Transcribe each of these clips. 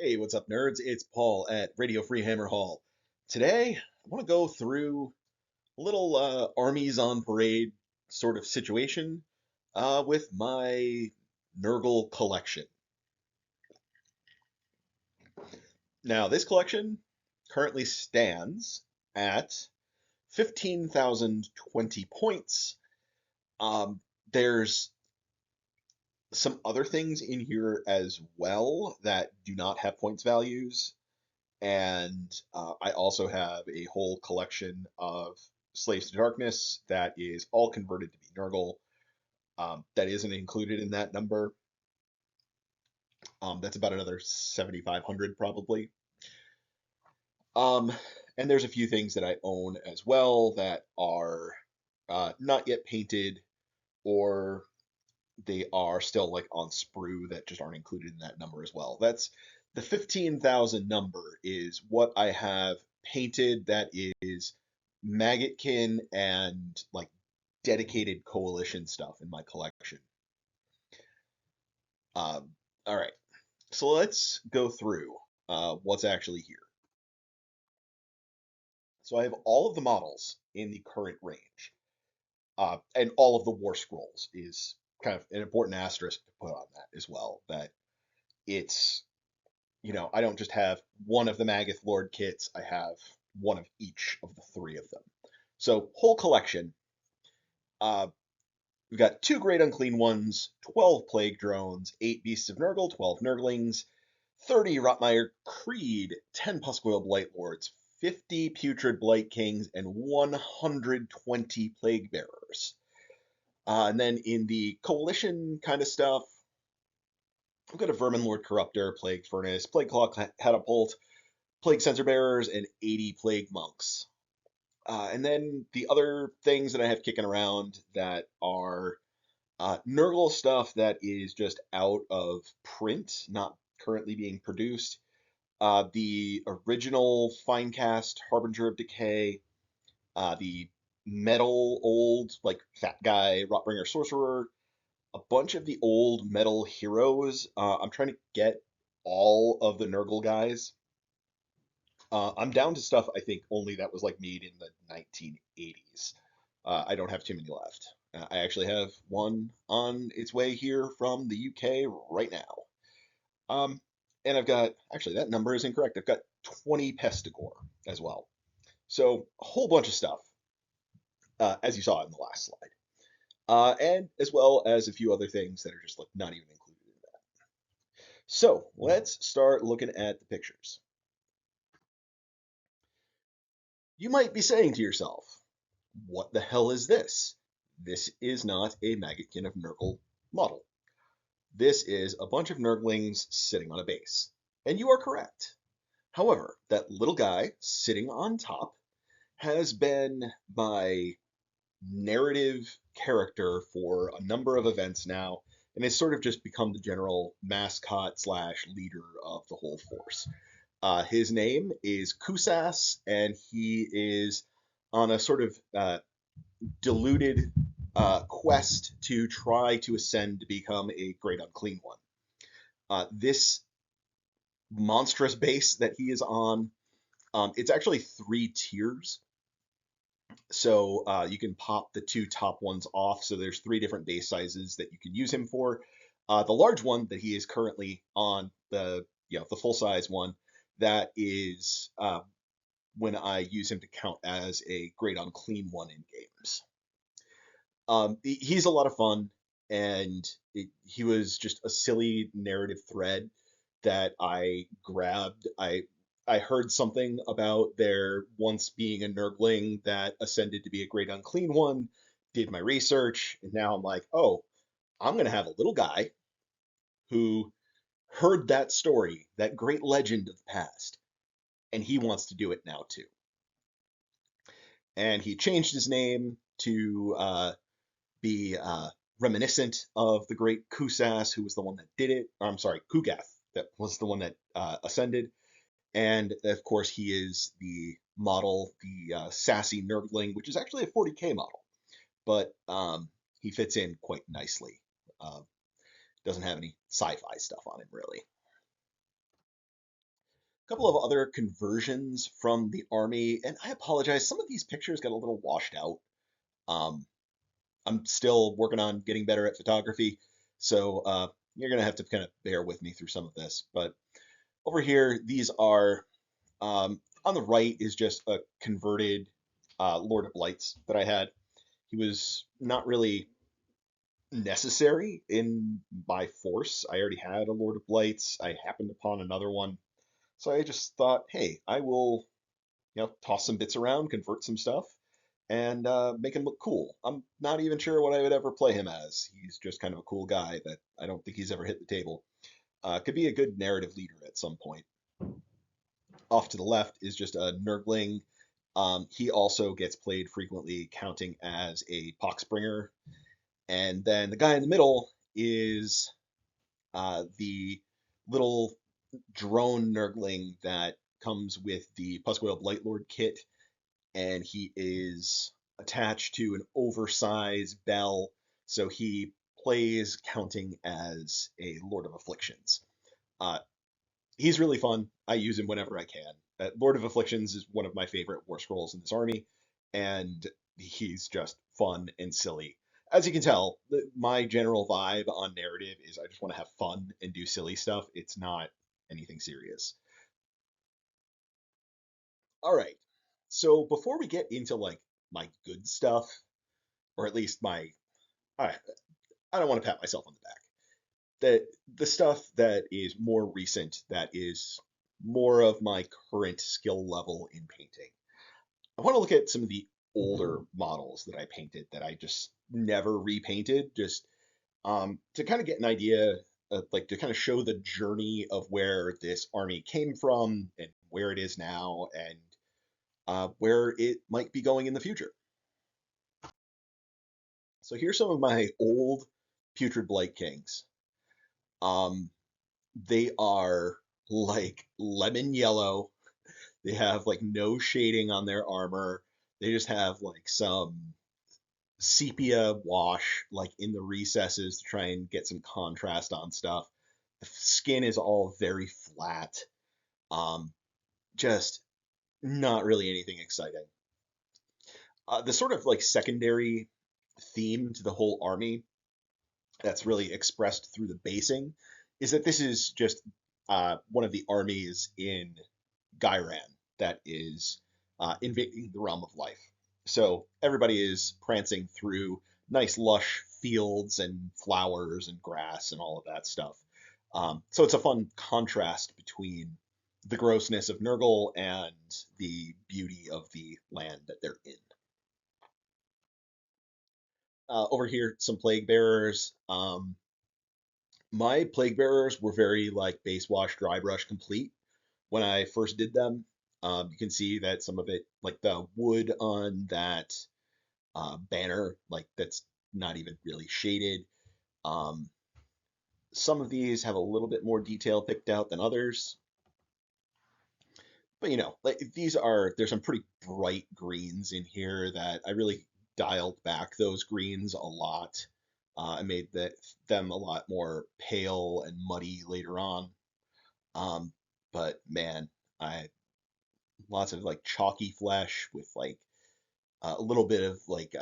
Hey, what's up, nerds? It's Paul at Radio Free Hammer Hall. Today, I want to go through a little armies on parade sort of situation with my Nurgle collection. Now, this collection currently stands at 15,020 points. There's some other things in here as well that do not have points values. And I also have a whole collection of Slaves to Darkness that is all converted to be Nurgle. That isn't included in that number. That's about another 7,500 probably. Um, and there's a few things that I own as well that are not yet painted, or they are still like on sprue that just aren't included in that number as well. That's the 15,000 number is what I have painted that is Maggotkin and like dedicated coalition stuff in my collection. All right, so let's go through what's actually here. So I have all of the models in the current range, and all of the war scrolls is kind of an important asterisk to put on that as well. That it's I don't just have one of the Magoth Lord kits, I have one of each of the three of them. So, whole collection. Uh, we've got two Great Unclean Ones, 12 Plague Drones, 8 Beasts of Nurgle, 12 Nurglings, 30 Rotmire Creed, 10 Puscoil Blight Lords, 50 Putrid Blight Kings, and 120 Plague Bearers. And then in the Coalition kind of stuff, I've got a Vermin Lord Corruptor, Plague Furnace, Plague Claw Catapult, Plague Censer Bearers, and 80 Plague Monks. And then the other things that I have kicking around that are Nurgle stuff that is just out of print, not currently being produced. The original Finecast Harbinger of Decay, the metal old, like fat guy Rotbringer Sorcerer, a bunch of the old metal heroes. I'm trying to get all of the Nurgle guys. I'm down to stuff I think only that was like made in the 1980s. I don't have too many left. I actually have one on its way here from the UK right now. Um, and I've got, actually, that number is incorrect. I've got 20 Pestigore as well. So a whole bunch of stuff, as you saw in the last slide. And as well as a few other things that are just like not even included in that. So let's start looking at the pictures. You might be saying to yourself, what the hell is this? This is not a Maggotkin of Nurgle model. This is a bunch of Nurglings sitting on a base. And you are correct. However, that little guy sitting on top has been my narrative character for a number of events now, and has sort of just become the general mascot slash leader of the whole force. His name is Kusas, and he is on a sort of diluted quest to try to ascend to become a great unclean one. This monstrous base that he is on, it's actually 3 tiers. So you can pop the 2 top ones off. So there's 3 different base sizes that you can use him for. The large one that he is currently on, the full size one, that is when I use him to count as a great unclean one in games. He's a lot of fun, and he was just a silly narrative thread that I grabbed. I heard something about there once being a Nurgling that ascended to be a great unclean one, did my research, and now I'm like, oh, I'm gonna have a little guy who heard that story, that great legend of the past, and he wants to do it now too. And he changed his name to be reminiscent of the great Kusas, who was the one that did it. Or, I'm sorry, Kugath, that was the one that ascended. And of course, he is the model, the sassy Nurgling, which is actually a 40k model, but he fits in quite nicely. Doesn't have any sci-fi stuff on him, really. couple of other conversions from the army, and I apologize, some of these pictures got a little washed out. Um, I'm still working on getting better at photography, so you're gonna have to kind of bear with me through some of this. But over here, these are on the right is just a converted Lord of Blights that I had. He was not really necessary in my force. I already had a Lord of Blights. I happened upon another one. So I just thought, hey, I will, toss some bits around, convert some stuff, and make him look cool. I'm not even sure what I would ever play him as. He's just kind of a cool guy that I don't think he's ever hit the table. Could be a good narrative leader at some point. Off to the left is just a Nurgling. He also gets played frequently, counting as a Poxbringer. And then the guy in the middle is the little drone Nurgling that comes with the Puscoil Blightlord kit, and he is attached to an oversized bell, so he plays counting as a Lord of Afflictions. Uh, he's really fun. I use him whenever I can. Lord of Afflictions is one of my favorite war scrolls in this army, and he's just fun and silly. As you can tell, my general vibe on narrative is I just want to have fun and do silly stuff. It's not anything serious. All right. So before we get into like my good stuff, or at least I, I don't want to pat myself on the back. The stuff that is more recent, that is more of my current skill level in painting. I want to look at some of the older models that I painted that I just never repainted, just to kind of get an idea, like to kind of show the journey of where this army came from and where it is now, and where it might be going in the future. So here's some of my old Putrid Blight Kings. Um, they are like lemon yellow. They have like no shading on their armor. They just have like some sepia wash like in the recesses to try and get some contrast on stuff. The skin is all very flat. Um, just not really anything exciting. The sort of like secondary theme to the whole army that's really expressed through the basing is that this is just one of the armies in Gairan that is invading the realm of life. So everybody is prancing through nice lush fields and flowers and grass and all of that stuff. So it's a fun contrast between the grossness of Nurgle and the beauty of the land that they're in. Over here, some plague bearers. My plague bearers were very like base wash, dry brush complete when I first did them. You can see that some of it, like the wood on that banner, like that's not even really shaded. Um, some of these have a little bit more detail picked out than others, but like there's some pretty bright greens in here that I really dialed back those greens a lot. I made them a lot more pale and muddy later on. Um, but man, I lots of like chalky flesh with like a little bit of like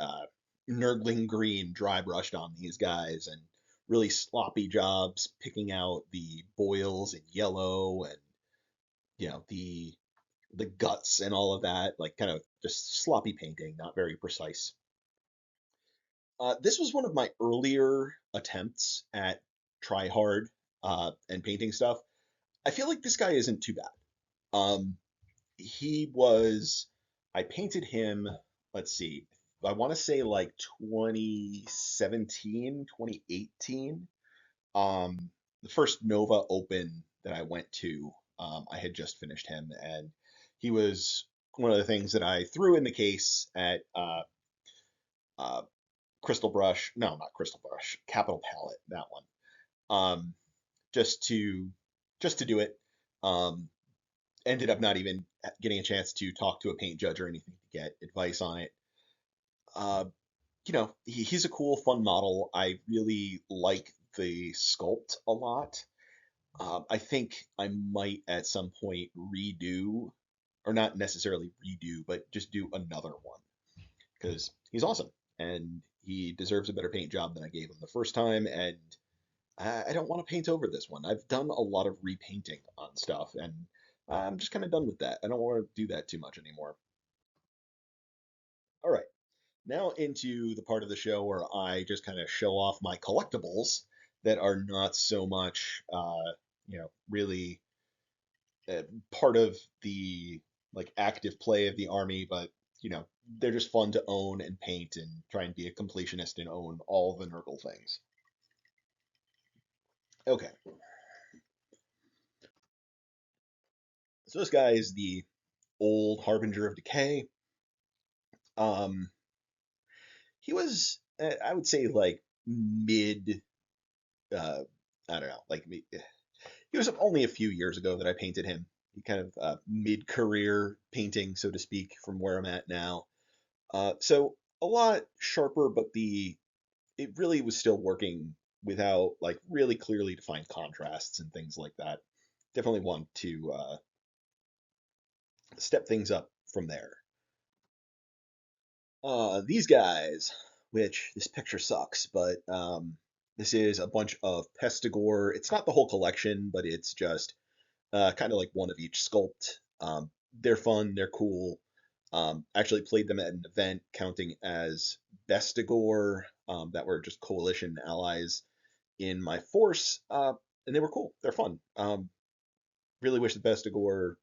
nurgling green dry brushed on these guys, and really sloppy jobs picking out the boils in yellow, and the guts and all of that, like kind of just sloppy painting, not very precise. This was one of my earlier attempts at try hard and painting stuff. I feel like this guy isn't too bad. Um, he was, I painted him, let's see, I want to say like 2017, 2018. The first Nova Open that I went to, I had just finished him, and he was one of the things that I threw in the case at uh, Crystal Brush, no, not Crystal Brush, Capital Palette, that one, um, just to just to do it. Um, Ended up not even getting a chance to talk to a paint judge or anything to get advice on it. Uh, he's a cool, fun model. I really like the sculpt a lot. I think I might at some point redo, or not necessarily redo, but just do another one because he's awesome and he deserves a better paint job than I gave him the first time. And I don't want to paint over this one. I've done a lot of repainting on stuff, and I'm just kind of done with that. I don't want to do that too much anymore. All right, now into the part of the show where I just kind of show off my collectibles that are not so much, really uh, part of the like active play of the army, but they're just fun to own and paint and try and be a completionist and own all the Nurgle things. Okay, so this guy is the old Harbinger of Decay. Um, he was, I would say, like mid, uh, I don't know, he was only a few years ago that I painted him. He kind of mid-career painting, so to speak, from where I'm at now. So a lot sharper, but it really was still working without like really clearly defined contrasts and things like that. Definitely want to step things up from there. These guys, which this picture sucks, but this is a bunch of Pestigore. It's not the whole collection, but it's just kind of like one of each sculpt. They're fun, they're cool. Actually played them at an event counting as Bestigore that were just coalition allies in my force, and they were cool. They're fun. Really wish the Bestigore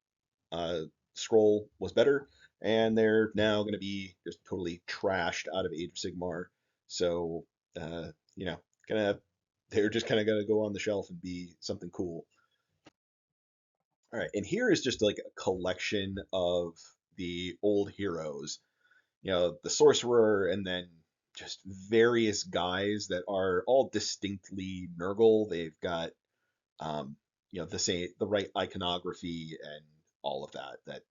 uh, scroll was better, and they're now going to be just totally trashed out of Age of Sigmar. So, uh, you know, gonna they're just kind of going to go on the shelf and be something cool. All right, and here is just like a collection of the old heroes, the sorcerer, and then just various guys that are all distinctly Nurgle. They've got the right iconography and all of that. That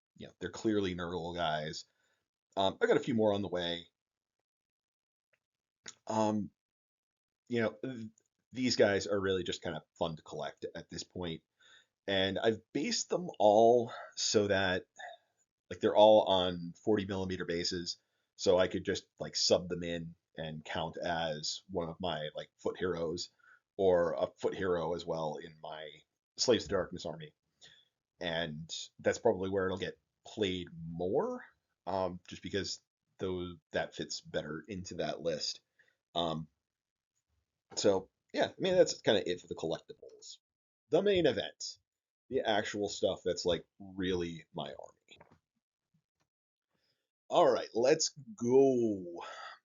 they're clearly Nurgle guys. I got a few more on the way. Um, you know, these guys are really just kind of fun to collect at this point, and I've based them all so that like they're all on 40 millimeter bases, so I could just like sub them in and count as one of my like foot heroes or a foot hero as well in my Slaves to Darkness army. And that's probably where it'll get played more, just because that fits better into that list. Um, so yeah, I mean that's kind of it for the collectibles. The main event, the actual stuff that's like really my army. All right, let's go.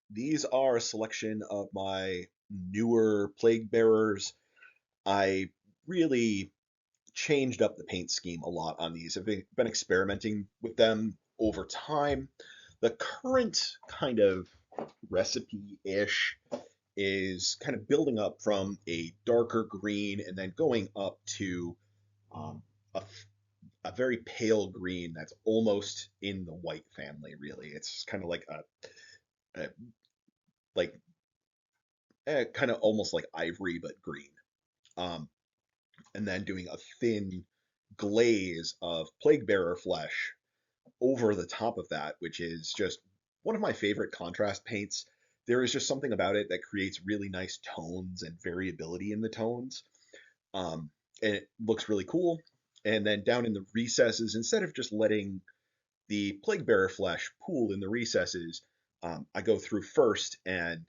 These are a selection of my newer plague bearers. I really changed up the paint scheme a lot on these. I've been experimenting with them over time. The current kind of recipe-ish is kind of building up from a darker green and then going up to um, a, a very pale green that's almost in the white family, really. It's kind of like a like kind of almost like ivory but green. Um, and then doing a thin glaze of plague bearer flesh over the top of that, which is just one of my favorite contrast paints. There is just something about it that creates really nice tones and variability in the tones. Um, and it looks really cool. And then down in the recesses, instead of just letting the plague bearer flesh pool in the recesses, I go through first and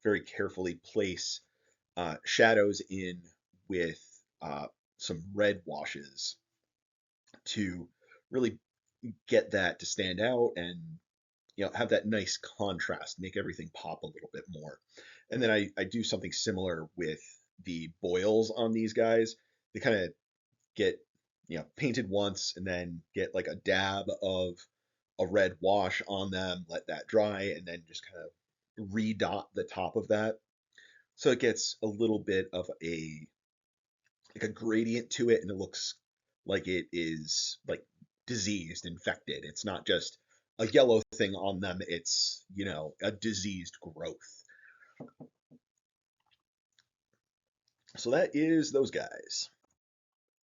very carefully place shadows in with some red washes to really get that to stand out and have that nice contrast, make everything pop a little bit more. And then I do something similar with the boils on these guys. They kind of get painted once and then get like a dab of a red wash on them, let that dry, and then just kind of redot the top of that. So it gets a little bit of a gradient to it, and it looks like it is like diseased, infected. It's not just a yellow thing on them, it's, a diseased growth. So that is those guys.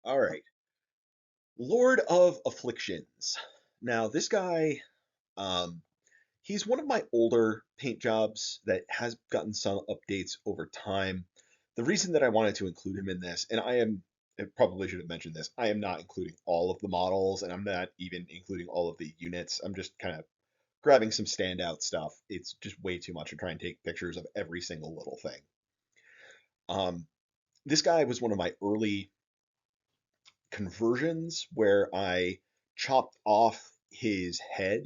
All right. Lord of Afflictions. Now, this guy, um, he's one of my older paint jobs that has gotten some updates over time. The reason that I wanted to include him in this, and I probably should have mentioned this, I am not including all of the models, and I'm not even including all of the units. I'm just kind of grabbing some standout stuff. It's just way too much to try and take pictures of every single little thing. Um, this guy was one of my early conversions where I chopped off his head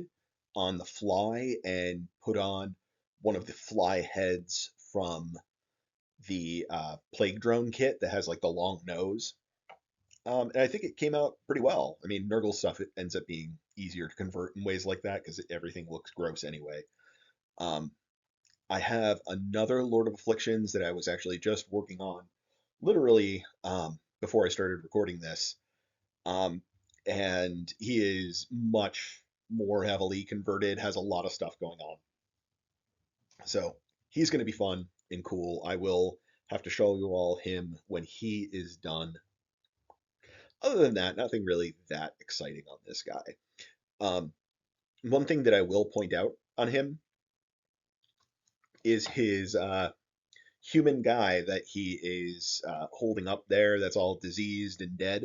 on the fly and put on one of the fly heads from the Plague Drone kit that has like the long nose. And I think it came out pretty well. I mean, Nurgle stuff it ends up being easier to convert in ways like that because everything looks gross anyway. Um, I have another Lord of Afflictions that I was actually just working on literally before I started recording this. Um, and he is much more heavily converted, has a lot of stuff going on. So he's going to be fun and cool. I will have to show you all him when he is done. Other than that, nothing really that exciting on this guy. Um, One thing that I will point out on him is his human guy that he is holding up there that's all diseased and dead.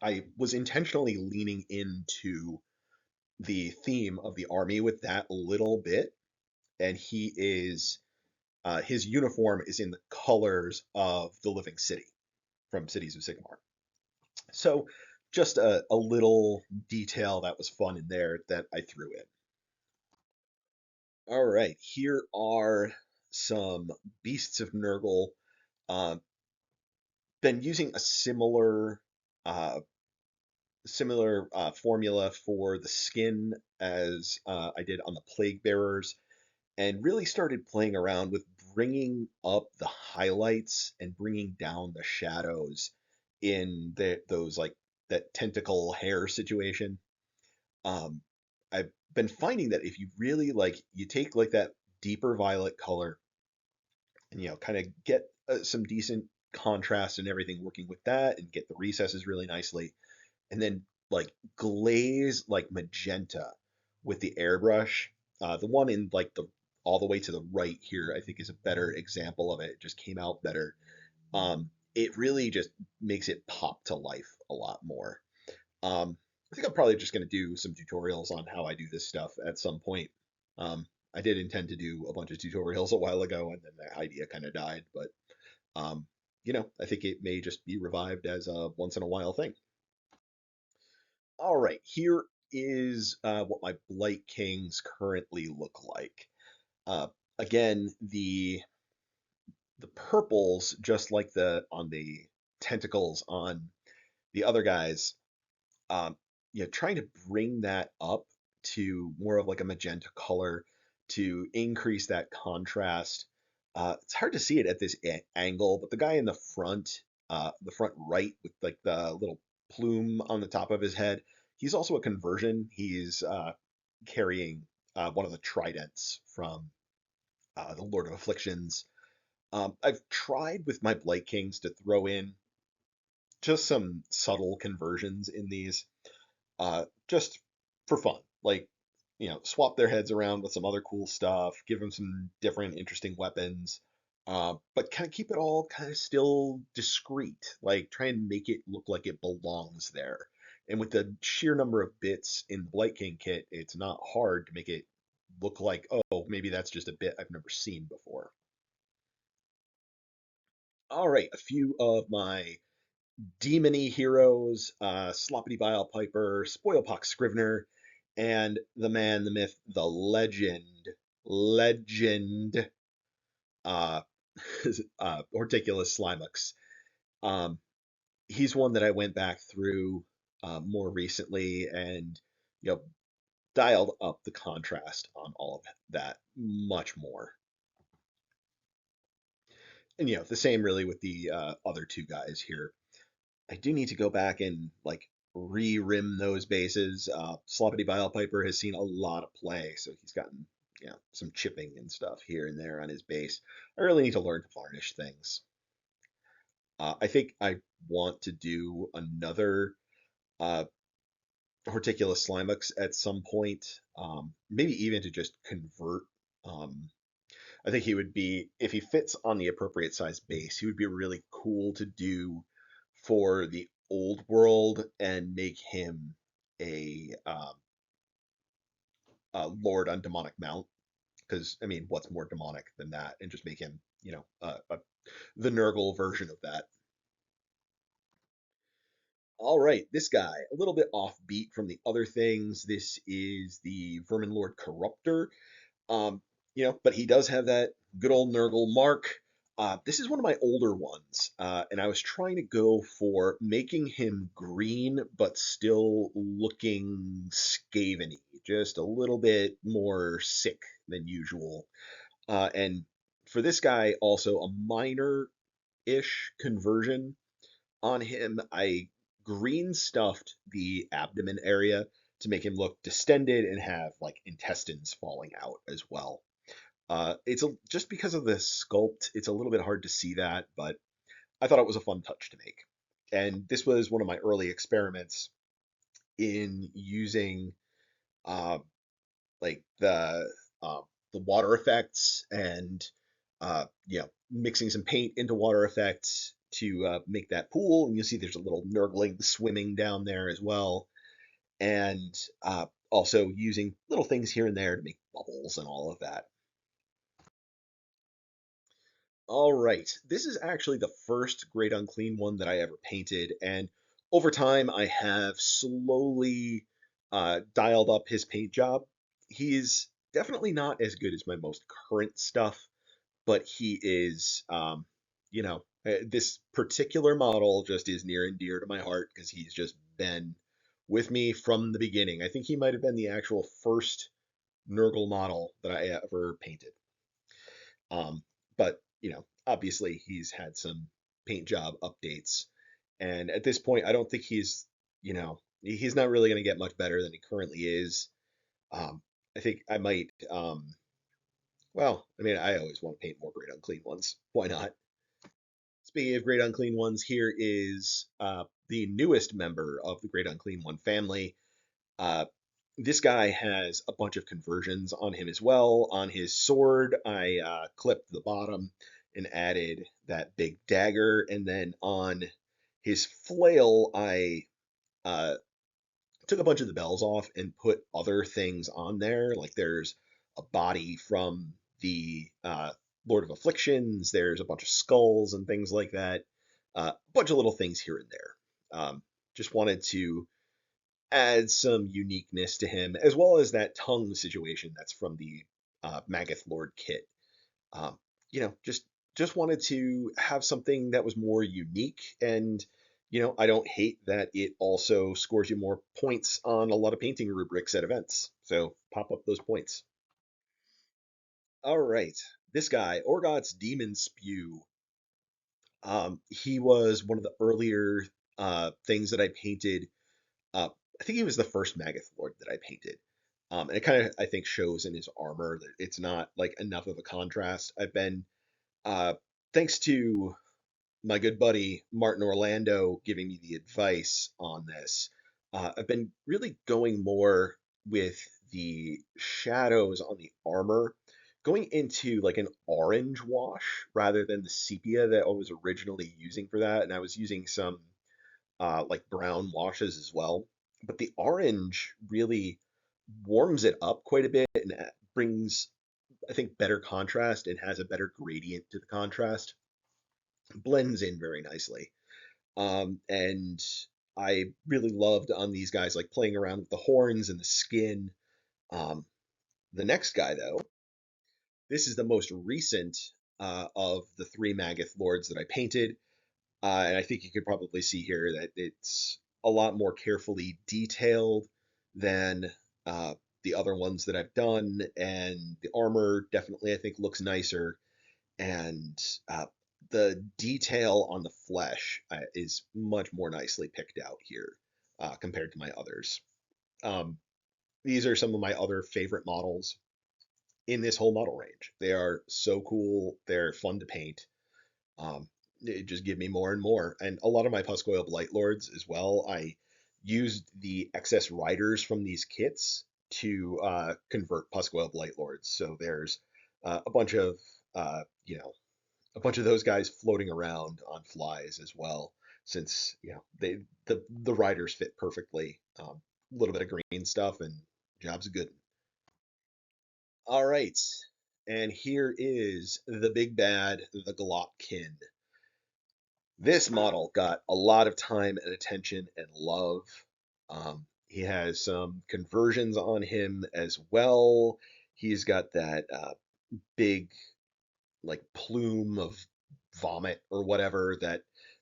I was intentionally leaning into the theme of the army with that a little bit, and he is his uniform is in the colors of the Living City from Cities of Sigmar. So just a little detail that was fun in there that I threw in. All right, here are some Beasts of Nurgle. Um, been using a uh, similar formula for the skin as I did on the Plague Bearers, and really started playing around with bringing up the highlights and bringing down the shadows in those like that tentacle hair situation. Um, I've been finding that if you really like, you take like that deeper violet color and kind of get some decent contrast and everything working with that and get the recesses really nicely and then like glaze like magenta with the airbrush. The one in like the all the way to the right here, I think, is a better example of it. It just came out better. It really just makes it pop to life a lot more. I think I'm probably just going to do some tutorials on how I do this stuff at some point. I did intend to do a bunch of tutorials a while ago, and then that idea kind of died. But um, I think it may just be revived as a once in a while thing. All right, here is what my Blight Kings currently look like. Uh, Again, the purples, just like the on the tentacles on the other guys, um, trying to bring that up to more of like a magenta color to increase that contrast. It's hard to see it at this angle, but the guy in the front right with like the little plume on the top of his head, he's also a conversion. He's carrying one of the tridents from the Lord of Afflictions. I've tried with my Blight Kings to throw in just some subtle conversions in these just for fun. Like, swap their heads around with some other cool stuff, give them some different interesting weapons, but kind of keep it all kind of still discreet. Like, try and make it look like it belongs there. And with the sheer number of bits in the Blight King kit, it's not hard to make it look like, oh, maybe that's just a bit I've never seen before. All right, a few of my demony heroes, Sloppity Bile Piper, Spoilpox Scrivener, and the man, the myth, the legend, uh, Horticulus Slimux. Um, he's one that I went back through more recently and you know dialed up the contrast on all of that much more. And the same really with the other two guys here. I do need to go back and like re-rim those bases. Sloppity Bile Piper has seen a lot of play, so he's gotten some chipping and stuff here and there on his base. I really need to learn to varnish things. I think I want to do another uh, Horticulus Slimux at some point, maybe even to just convert. Um, I think he would be, if he fits on the appropriate size base, he would be really cool to do for the old world and make him a lord on demonic mount. Because I mean, what's more demonic than that? And just make him, the Nurgle version of that. All right, this guy, a little bit offbeat from the other things. This is the Vermin Lord Corruptor. Um, but he does have that good old Nurgle mark. This is one of my older ones, and I was trying to go for making him green, but still looking scaveny, just a little bit more sick than usual. And for this guy, also a minor-ish conversion on him. I green stuffed the abdomen area to make him look distended and have like intestines falling out as well. Just because of the sculpt, it's a little bit hard to see that, but I thought it was a fun touch to make. And this was one of my early experiments in using uh, like uh, the water effects and mixing some paint into water effects to make that pool. And you'll see there's a little nurgling swimming down there as well, and also using little things here and there to make bubbles and all of that. All right, this is actually the first Great Unclean one that I ever painted, and over time I have slowly dialed up his paint job. He's definitely not as good as my most current stuff, but he is, this particular model just is near and dear to my heart because he's just been with me from the beginning. I think he might have been the actual first Nurgle model that I ever painted. But obviously he's had some paint job updates, and at this point, I don't think he's not really going to get much better than he currently is. I think I might. Well, I mean, I always want to paint more Great Unclean ones. Why not? Speaking of Great Unclean ones, here is the newest member of the Great Unclean One family. Uh, this guy has a bunch of conversions on him as well. On his sword, I clipped the bottom and added that big dagger. And then on his flail, I uh, took a bunch of the bells off and put other things on there. Like there's a body from the Lord of Afflictions, there's a bunch of skulls and things like that. A bunch of little things here and there. Just wanted to add some uniqueness to him, as well as that tongue situation that's from the Magoth Lord kit. Um, just wanted to have something that was more unique, and I don't hate that it also scores you more points on a lot of painting rubrics at events. So pop up those points. All right, this guy, Orgoth's Demon Spew. He was one of the earlier things that I painted. Uh, I think he was the first Magoth Lord that I painted. And it kind of, I think, shows in his armor that it's not like enough of a contrast. I've been, uh, thanks to my good buddy Martin Orlando giving me the advice on this, I've been really going more with the shadows on the armor, going into like an orange wash rather than the sepia that I was originally using for that. And I was using some like brown washes as well. But the orange really warms it up quite a bit and brings, I think, better contrast and has a better gradient to the contrast. Blends in very nicely. And I really loved on these guys like playing around with the horns and the skin. Um, the next guy, though, this is the most recent of the three Magoth lords that I painted. And I think you could probably see here that it's a lot more carefully detailed than uh, the other ones that I've done. And the armor definitely, I think, looks nicer. And the detail on the flesh is much more nicely picked out here compared to my others. Um, these are some of my other favorite models in this whole model range. They are so cool. They're fun to paint. Um, it just give me more and more. And a lot of my Puscoil Blight Lords as well, I used the excess riders from these kits to convert Puscoil Blight Lords. So there's a bunch of you know, a bunch of those guys floating around on flies as well, since the riders fit perfectly. A little bit of green stuff and job's good. All right, and here is the big bad, the Glopkin. This model got a lot of time and attention and love. He has some conversions on him as well. He's got that big like plume of vomit or whatever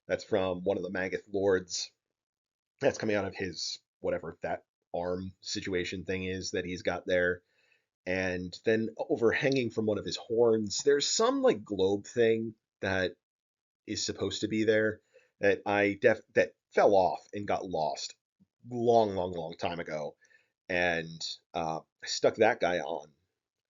that's from one of the Magoth lords that's coming out of his whatever that arm situation thing is that he's got there. And then overhanging from one of his horns, there's some like globe thing that is supposed to be there that that fell off and got lost long time ago. And I stuck that guy on,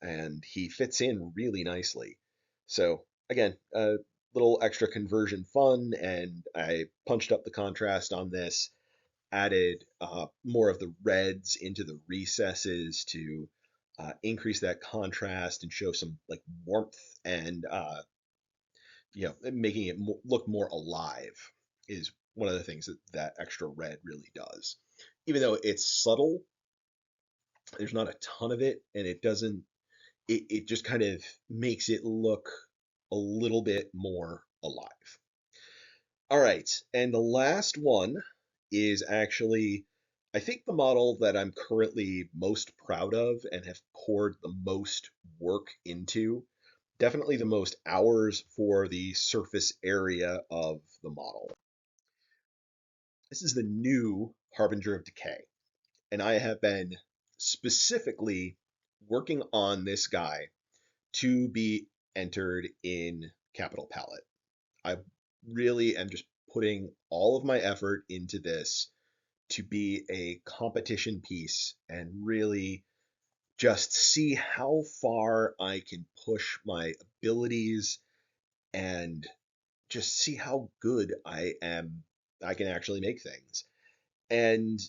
and he fits in really nicely. So again, a little extra conversion fun, and I punched up the contrast on this, added more of the reds into the recesses to increase that contrast and show some like warmth and making it look more alive is one of the things that that extra red really does. Even though it's subtle, there's not a ton of it, and it doesn't. It just kind of makes it look a little bit more alive. All right, and the last one is actually, I think, the model that I'm currently most proud of and have poured the most work into. Definitely the most hours for the surface area of the model. This is the new Harbinger of Decay, and I have been specifically working on this guy to be entered in Capital Palette. I really am just putting all of my effort into this to be a competition piece and really just see how far I can push my abilities and just see how good I am. I can actually make things. And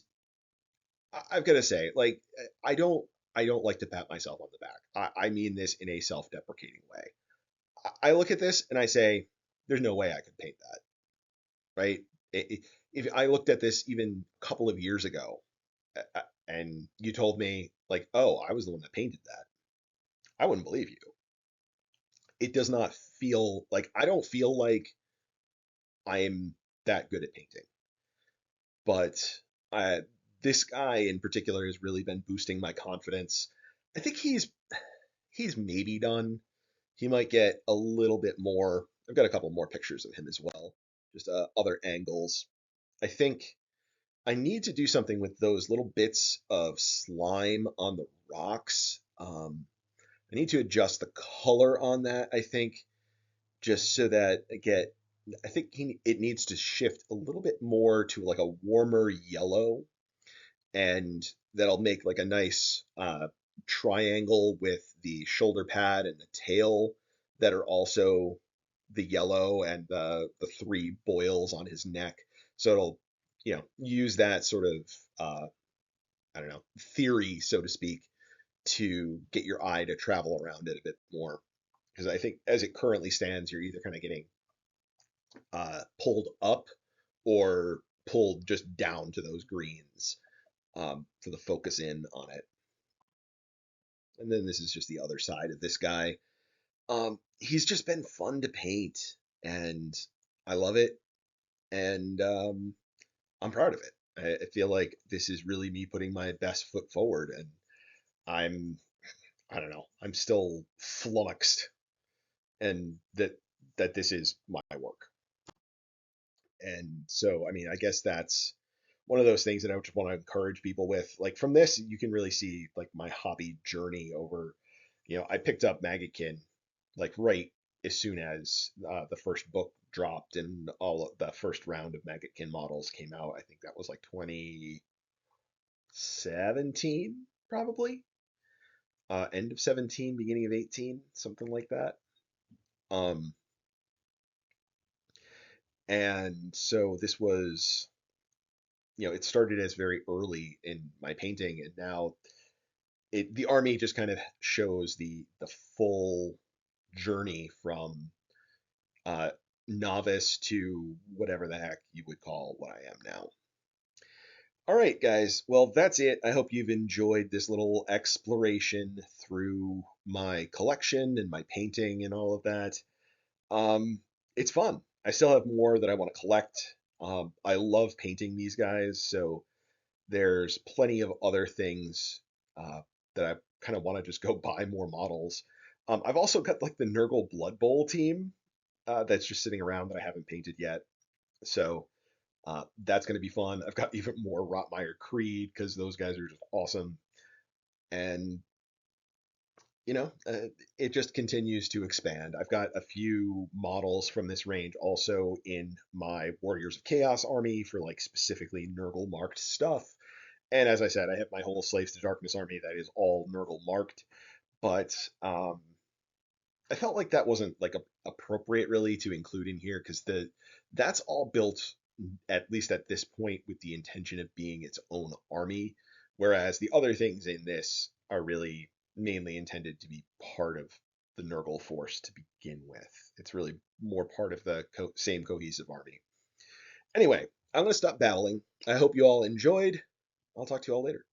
I've got to say, like, I don't like to pat myself on the back. I mean this in a self-deprecating way. I look at this and I say, there's no way I could paint that, right? If I looked at this even a couple of years ago, and you told me like, oh, I was the one that painted that, I wouldn't believe you. It does not feel like I don't feel like I'm that good at painting, but uh, this guy in particular has really been boosting my confidence. I think he's maybe done. He might get a little bit more. I've got a couple more pictures of him as well, just other angles. I think I need to do something with those little bits of slime on the rocks. I need to adjust the color on that, I think, just so that I think it needs to shift a little bit more to like a warmer yellow, and that'll make like a nice triangle with the shoulder pad and the tail that are also the yellow and the three boils on his neck. So it'll, use that sort of I don't know, theory, so to speak, to get your eye to travel around it a bit more. Because I think as it currently stands, you're either kind of getting pulled up or pulled just down to those greens for the focus in on it. And then this is just the other side of this guy. He's just been fun to paint, and I love it, and I'm proud of it. I feel like this is really me putting my best foot forward, and I'm, I don't know, I'm still flummoxed, and that this is my work. And so, I mean, I guess that's one of those things that I just want to encourage people with. Like from this, you can really see like my hobby journey over, I picked up Maggotkin like right as soon as the first book dropped and all of the first round of Maggotkin models came out. I think that was like 2017, probably. End of 17, beginning of 18, something like that. Um, And so this was, it started as very early in my painting, and now the army just kind of shows the full journey from uh, novice to whatever the heck you would call what I am now. All right, guys. Well, that's it. I hope you've enjoyed this little exploration through my collection and my painting and all of that. Um, it's fun. I still have more that I want to collect. I love painting these guys, so there's plenty of other things uh, that I kind of want to just go buy more models. I've also got like the Nurgle Blood Bowl team that's just sitting around that I haven't painted yet. So that's going to be fun. I've got even more Rotmire Creed because those guys are just awesome. And, you know, uh, it just continues to expand. I've got a few models from this range also in my Warriors of Chaos army for like specifically Nurgle marked stuff. And as I said, I have my whole Slaves to Darkness army that is all Nurgle marked. But I felt like that wasn't like appropriate really to include in here because that's all built at least at this point with the intention of being its own army, whereas the other things in this are really mainly intended to be part of the Nurgle force to begin with. It's really more part of the same cohesive army. Anyway, I'm going to stop babbling. I hope you all enjoyed. I'll talk to you all later.